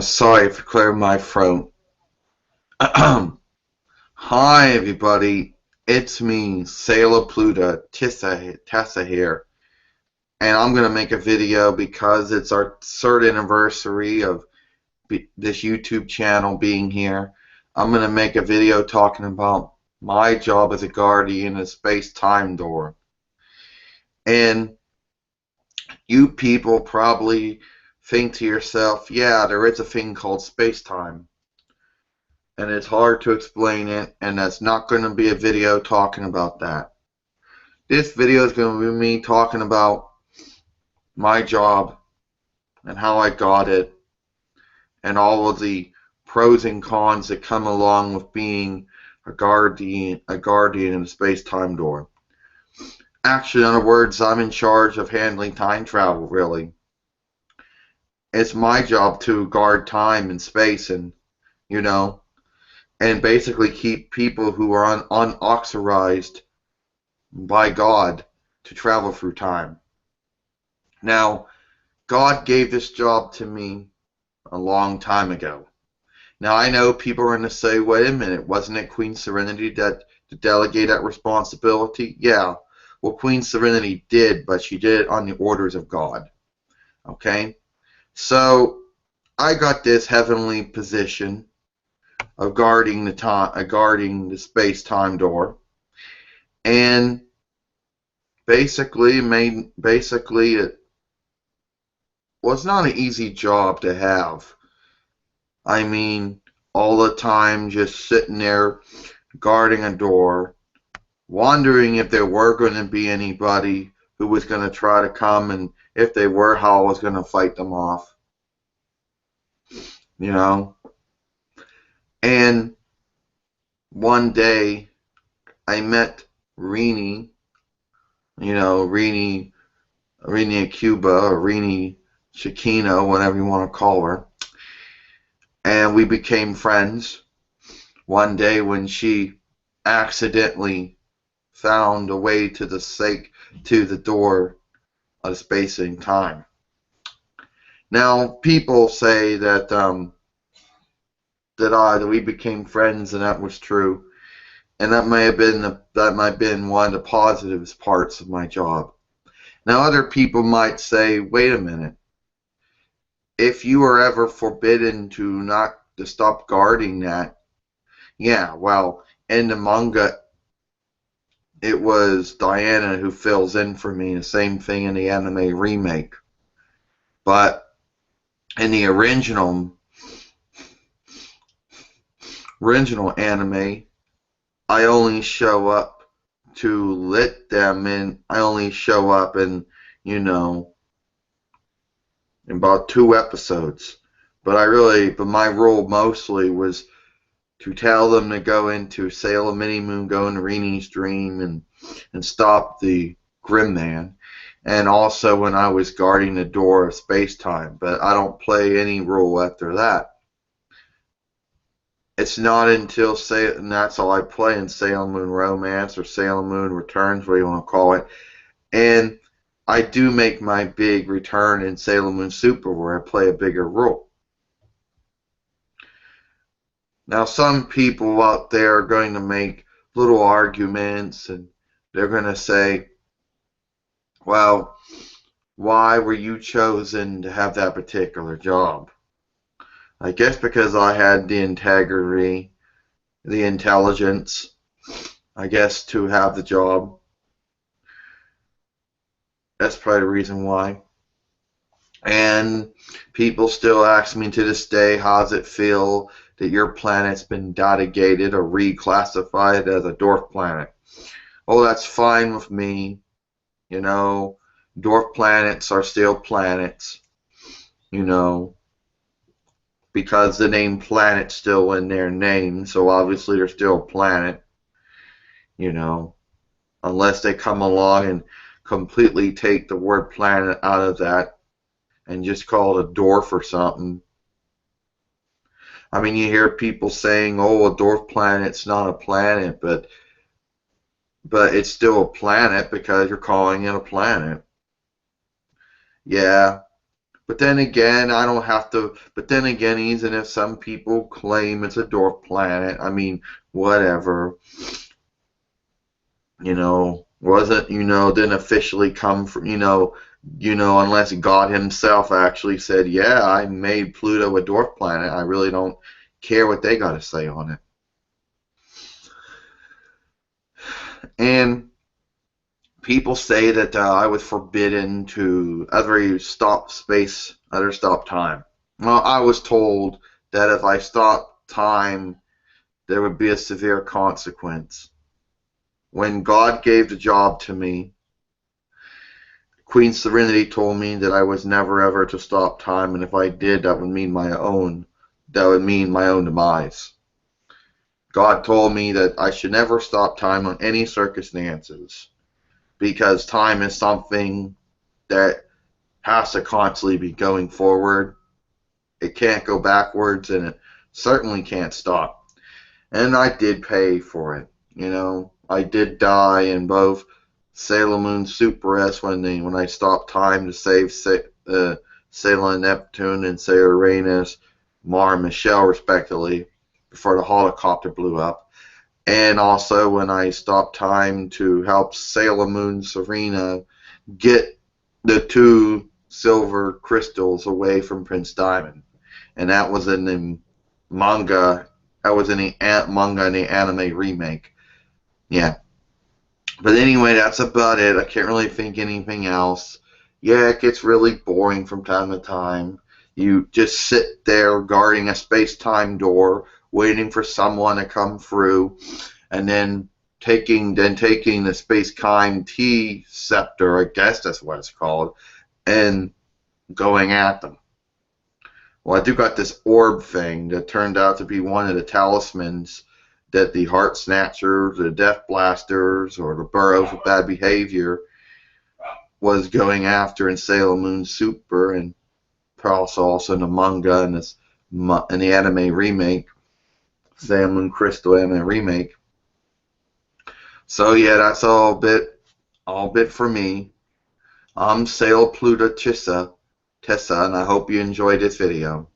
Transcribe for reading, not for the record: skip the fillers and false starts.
Sorry for clearing my throat. Hi, everybody. It's me, Sailor Pluto, Tessa here. And I'm going to make a video because it's our third anniversary of this YouTube channel being here. I'm going to make a video talking about my job as a guardian of space-time door. And you people probably think to yourself, yeah, there is a thing called space-time. And it's hard to explain it, and that's not going to be a video talking about that. This video is going to be me talking about my job and how I got it and all of the pros and cons that come along with being a guardian in the space-time door. Actually, in other words, I'm in charge of handling time travel, really. It's my job to guard time and space and, and basically keep people who are unauthorized by God to travel through time. Now, God gave this job to me a long time ago. Now, I know people are going to say, wait a minute, wasn't it Queen Serenity that to delegate that responsibility? Yeah, well, Queen Serenity did, but she did it on the orders of God. Okay? So, I got this heavenly position of guarding the space-time door, and basically it was not an easy job to have. I mean, all the time just sitting there guarding a door, wondering if there were going to be anybody who was going to try to come, and if they were, how I was going to fight them off. And one day I met RINI, RINI Cuba, or RINI Shakino, whatever you want to call her. And we became friends one day when she accidentally found a way to the door of space and time. Now, people say that that we became friends, and that was true, and that might have been one of the positive parts of my job. Now, other people might say, wait a minute, if you were ever forbidden to stop guarding that, yeah, well, in the manga, it was Diana who fills in for me. The same thing in the anime remake. But in the original anime, I only show up to let them in. I only show up in about 2 episodes. But my role mostly was to tell them to go into Sailor Mini Moon, go into RINI's dream, and stop the Grim Man. And also when I was guarding the door of space-time. But I don't play any role after that. It's not until and that's all I play in Sailor Moon Romance or Sailor Moon Returns, whatever you want to call it. And I do make my big return in Sailor Moon Super, where I play a bigger role. Now, some people out there are going to make little arguments, and they're going to say, well, why were you chosen to have that particular job? I guess because I had the integrity, the intelligence, I guess, to have the job. That's probably the reason why. And people still ask me to this day, how does it feel that your planet's been delegated or reclassified as a dwarf planet? Oh, that's fine with me. Dwarf planets are still planets, because the name planet's still in their name, so obviously they're still a planet, unless they come along and completely take the word planet out of that and just call it a dwarf or something. I mean, you hear people saying, oh, a dwarf planet's not a planet, but it's still a planet because you're calling it a planet. Yeah, But then again, I don't have to. But then again, even if some people claim it's a dwarf planet, I mean, whatever. Wasn't didn't officially come from unless God Himself actually said, "Yeah, I made Pluto a dwarf planet." I really don't care what they got to say on it. And people say that I was forbidden to other stop time. Well, I was told that if I stopped time, there would be a severe consequence. When God gave the job to me, Queen Serenity told me that I was never ever to stop time, and if I did, that would mean my own. That would mean my own demise. God told me that I should never stop time on any circumstances because time is something that has to constantly be going forward. It can't go backwards, and it certainly can't stop. And I did pay for it. I did die in both Sailor Moon Super S when I stopped time to save Sailor Neptune and Sailor Uranus, Mara and Michelle, respectively, before the helicopter blew up. And also when I stopped time to help Sailor Moon Serena get the 2 silver crystals away from Prince Diamond. And that was in the manga. That was in the manga and the anime remake. Yeah. But anyway, that's about it. I can't really think anything else. Yeah, it gets really boring from time to time. You just sit there guarding a space-time door, waiting for someone to come through, and then taking the space-time T scepter, I guess that's what it's called, and going at them. Well, I do got this orb thing that turned out to be one of the talismans that the Heart Snatchers, the Death Blasters, or the Burrows of Bad Behavior was going after in Sailor Moon Super, and also in the manga and in the anime remake, Sailor Moon Crystal anime remake. So yeah, that's all bit for me. I'm Sailor Pluto Tessa, and I hope you enjoyed this video.